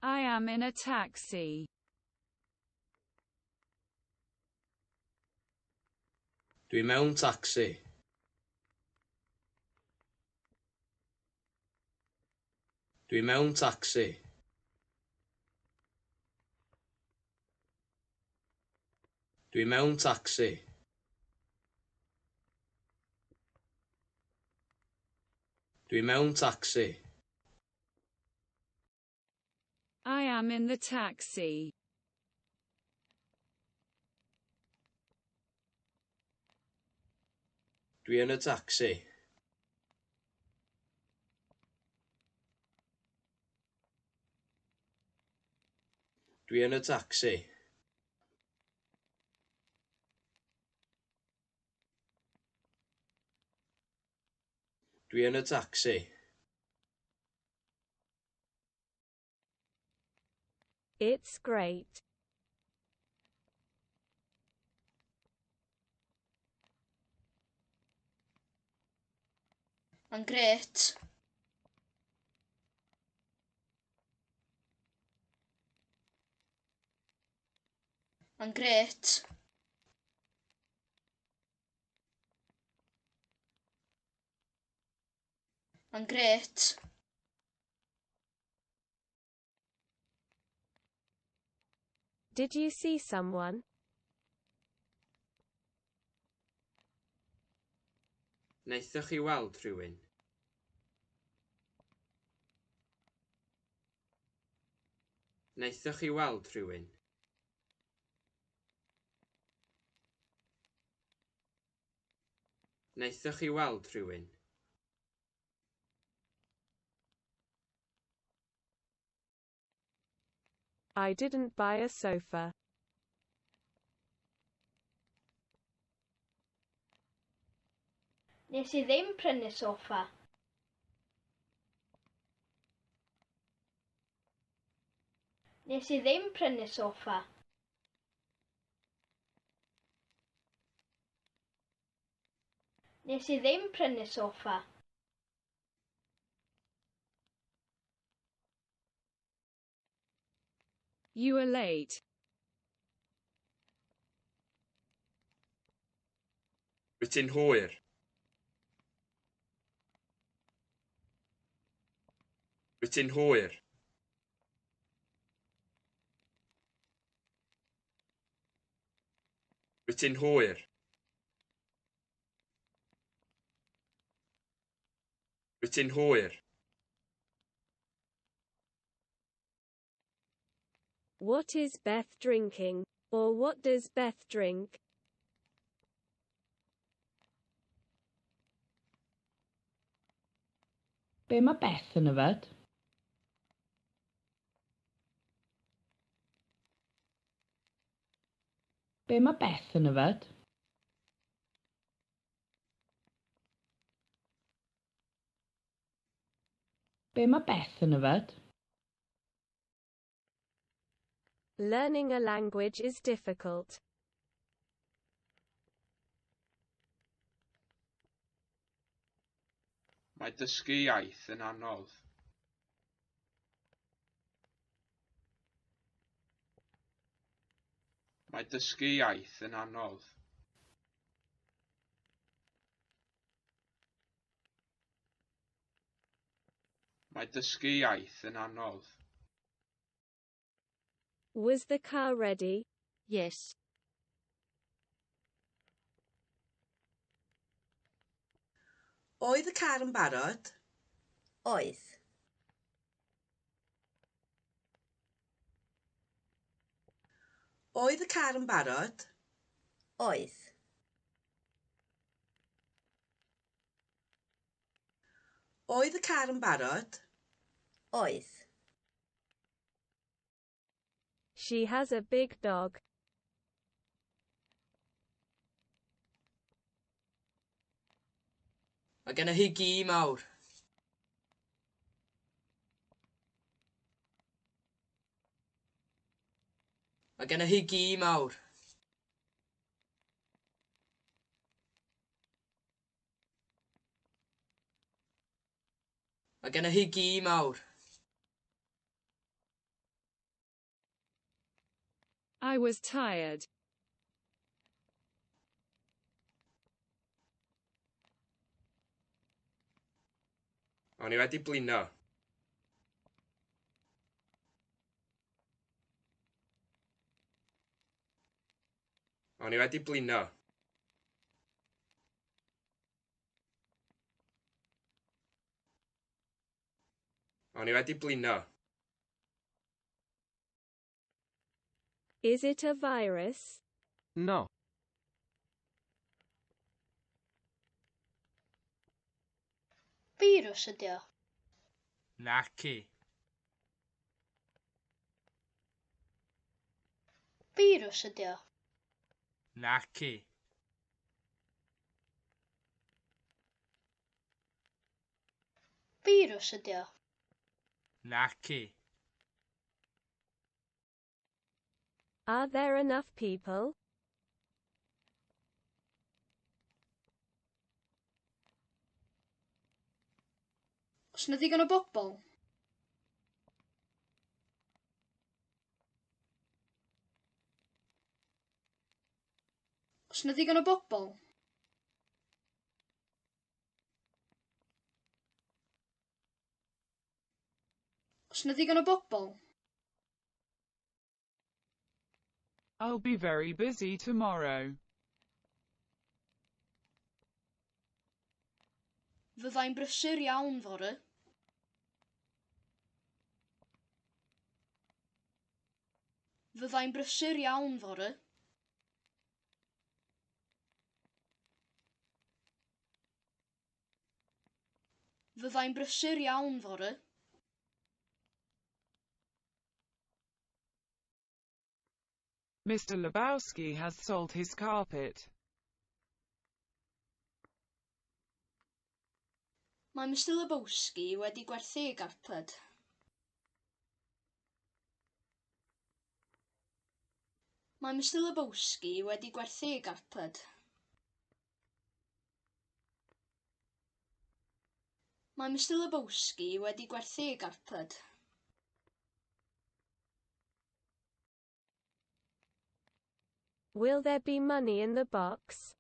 I am in a taxi. Dwi mewn tacsi. Dwi mewn tacsi. Dwi mewn tacsi. Dwi mewn tacsi. I am in the taxi. Dwi yn y tacsi. Dwi yn y tacsi. Dwi yn y tacsi. It's great. Mae'n grêt. Mae'n grêt. Mae'n grêt. Did you see someone? Wnaethoch chi weld rhywun? Wnaethoch chi weld rhywun? Wnaethoch chi weld rhywun? I didn't buy a sofa. Nes I ddim prynu soffa. Nes I ddim prynu soffa. Nes I ddim prynu soffa. You are late. Wyt ti'n hwyr? Wyt ti'n hwyr? Wyt ti'n hwyr? Wyt ti'n hwyr? What is Beth drinking? Or what does Beth drink? Be mae Beth yn yfed? Be mae Beth yn yfed? Be mae Beth yn yfed? Learning a language is difficult. Mae dysgu iaith yn anodd. Mae dysgu iaith yn anodd. Mae dysgu iaith yn anodd. Was the car ready? Yes. Oedd y car yn barod? Oedd. Oedd y car yn barod? Oedd. Oedd y car yn barod? Oedd. She has a big dog. Mae gennych chi gi mawr. Mae gennych chi gi mawr. Mae gennych chi gi mawr. I was tired. O'n i wedi blino. O'n i wedi blino. O'n i wedi blino. Is it a virus? No. Virus ydi o. Naci. Virus ydi o. Naci. Virus ydi o. Naci. Are there enough people? Oes na ddigon o bobl? Oes na ddigon o bobl? Oes na ddigon o bobl? I'll be very busy tomorrow. Fyddai'n brysur iawn fory. Fyddai'n brysur iawn fory. Fyddai'n brysur iawn fory. Mr. Lebowski has sold his carpet. Mae Mr Lebowski wedi gwerthu ei garped. Mae Mr Lebowski wedi gwerthu ei garped. Mae Mr Lebowski wedi gwerthu ei garped. Will there be money in the box?